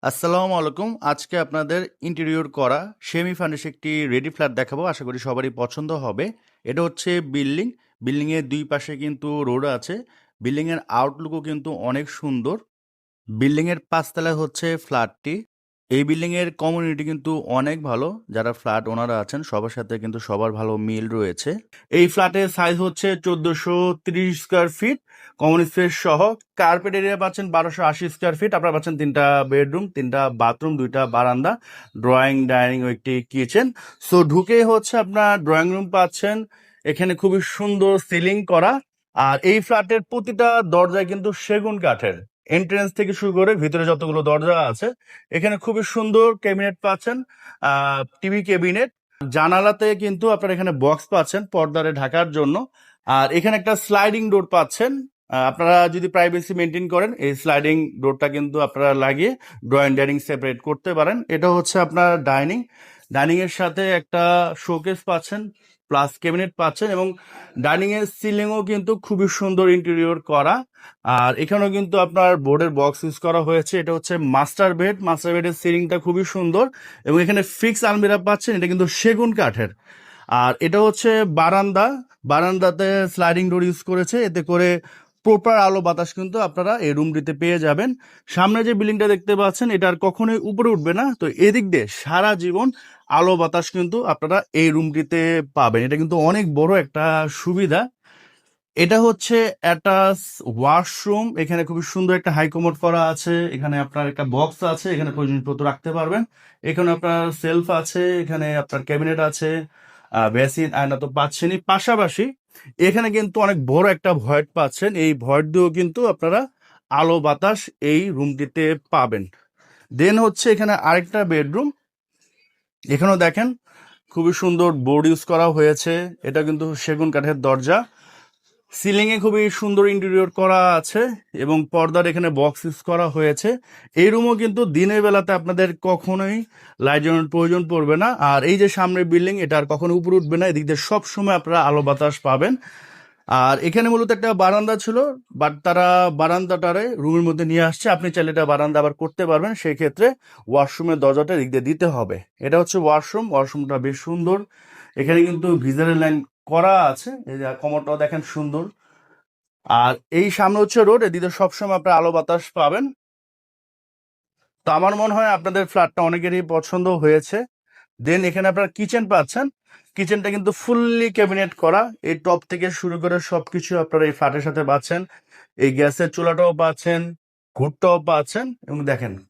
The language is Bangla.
আসসালামু আলাইকুম। আজকে আপনাদের ইন্টেরিয়র করা সেমি ফার্নিশ একটি রেডি ফ্ল্যাট দেখাবো। আশা করি সবারই পছন্দ হবে। এটা হচ্ছে বিল্ডিং। বিল্ডিংয়ের দুই পাশে কিন্তু রোড আছে। বিল্ডিংয়ের আউটলুকও কিন্তু অনেক সুন্দর। বিল্ডিংয়ের পাঁচতলায় হচ্ছে ফ্ল্যাটটি। এই বিল্ডিংয়ের কমিউনিটি কিন্তু অনেক ভালো। যারা ফ্ল্যাট ওনারা আছেন সবার সাথে কিন্তু সবার ভালো মিল রয়েছে। এই ফ্ল্যাটের সাইজ হচ্ছে 1430 স্কোয়ার ফিট, কমন স্পেস সহ। কার্পেট এরিয়া পাচ্ছেন 1280 স্কোয়ার ফিট। আপনারা পাচ্ছেন 3টা বেডরুম, 3টা বাথরুম, 2টা বারান্দা, ড্রয়িং, ডাইনিং ও একটি কিচেন। সো ঢুকেই হচ্ছে আপনার ড্রয়িং রুম পাচ্ছেন। এখানে খুবই সুন্দর সিলিং করা। আর এই ফ্ল্যাটের প্রতিটা দরজায় কিন্তু সেগুন কাঠের। এন্ট্রেন্স থেকে শুরু করে ভিতরে যতগুলো দরজা আছে এখানে খুবই সুন্দর ক্যাবিনেট পাচ্ছেন, টিভি ক্যাবিনেট। জানালাতে কিন্তু আপনারা এখানে বক্স পাচ্ছেন পর্দারে ঢাকার জন্য। আর এখানে একটা স্লাইডিং ডোর পাচ্ছেন। আপনারা যদি প্রাইভেসি মেনটেন করেন এই স্লাইডিং ডোরটা কিন্তু আপনারা লাগিয়ে ড্রয়িং ডাইনিং সেপারেট করতে পারেন। এটা হচ্ছে আপনার ডাইনিং। ডাইনিং এর সাথে একটা শোকেস পাচ্ছেন, প্লাস ক্যাবিনেট পাচ্ছেন, এবং ডাইনিং এর সিলিংও কিন্তু খুবই সুন্দর ইন্টেরিয়র করা। আর এখানেও কিন্তু আপনার বোর্ডের বক্স ইউজ করা হয়েছে। এটা হচ্ছে মাস্টার বেড। মাস্টার বেডের সিলিংটা খুবই সুন্দর, এবং এখানে ফিক্স আলমিরা পাচ্ছেন। এটা কিন্তু সেগুন কাঠের। আর এটা হচ্ছে বারান্দা। বারান্দাতে স্লাইডিং ডোর ইউজ করেছে, এতে করে প্রপার আলো বাতাস কিন্তু আপনারা এই রুমটিতে পেয়ে যাবেন। সামনে যে বিল্ডিংটা দেখতে পাচ্ছেন এটা আর কখনোই উপরে উঠবে না, তো এদিক দিয়ে সারা জীবন আলো বাতাস কিন্তু আপনারা এই রুমটিতে পাবেন। এটা কিন্তু অনেক বড় একটা সুবিধা। এটা হচ্ছে অ্যাটাচ ওয়াশরুম। এখানে খুবই সুন্দর একটা হাই কমোড করা আছে। এখানে আপনার একটা বক্স আছে, এখানে প্রয়োজনপত্র রাখতে পারবেন। এখানে আপনার সেলফ আছে, এখানে আপনার ক্যাবিনেট আছে, বেসিন, আয়না তো পাচ্ছেনই। পাশাপাশি এখানে কিন্তু অনেক বড় একটা ভয়েড পাচ্ছেন। এই ভয়েড দিয়েও কিন্তু আপনারা আলো বাতাস এই রুমটিতে পাবেন। দেন হচ্ছে এখানে আরেকটা বেডরুম। এখানেও দেখেন খুবই সুন্দর বোর্ড ইউজ করা হয়েছে। এটা কিন্তু সেগুন কাঠের দরজা। সিলিং এ খুবই সুন্দর ইন্টেরিয়র করা আছে, এবং পর্দার এখানে বক্স ইউজ করা হয়েছে। এই রুমও কিন্তু দিনের বেলাতে আপনাদের কখনোই লাইট জ্বালানোর প্রয়োজন পড়বে না। আর এই যে সামনের বিল্ডিং, এটা আর কখনো উপরে উঠবে না। এদিক দিয়ে সবসময় আপনারা আলো বাতাস পাবেন। আর এখানে মূলত একটা বারান্দা ছিল, বাট তারা বারান্দাটারে রুমের মধ্যে নিয়ে আসছে। আপনি চাইলে এটা বারান্দা আবার করতে পারবেন, সেই ক্ষেত্রে ওয়াশরুমের দরজাটা এদিক দিয়ে দিতে হবে। এটা হচ্ছে ওয়াশরুম। ওয়াশরুমটা বেশ সুন্দর। এখানে কিন্তু গিজারের লাইন করা আছে। এই যে কমোডটাও দেখেন সুন্দর। আর এই সামনে হচ্ছে রোড, এদিকে সবসময় আপনার আলো বাতাস পাবেন। তো আমার মনে হয় আপনাদের ফ্ল্যাটটা অনেকেরই পছন্দ হয়েছে। দেন এখানে আপনার কিচেন পাচ্ছেন। কিচেনটা কিন্তু ফুললি ক্যাবিনেট করা। এই টপ থেকে শুরু করে সবকিছু আপনারা এই ফ্ল্যাটের সাথে পাচ্ছেন। এই গ্যাসের চুলাটাও পাচ্ছেন, ঘুরটাও পাচ্ছেন, এবং দেখেন খুব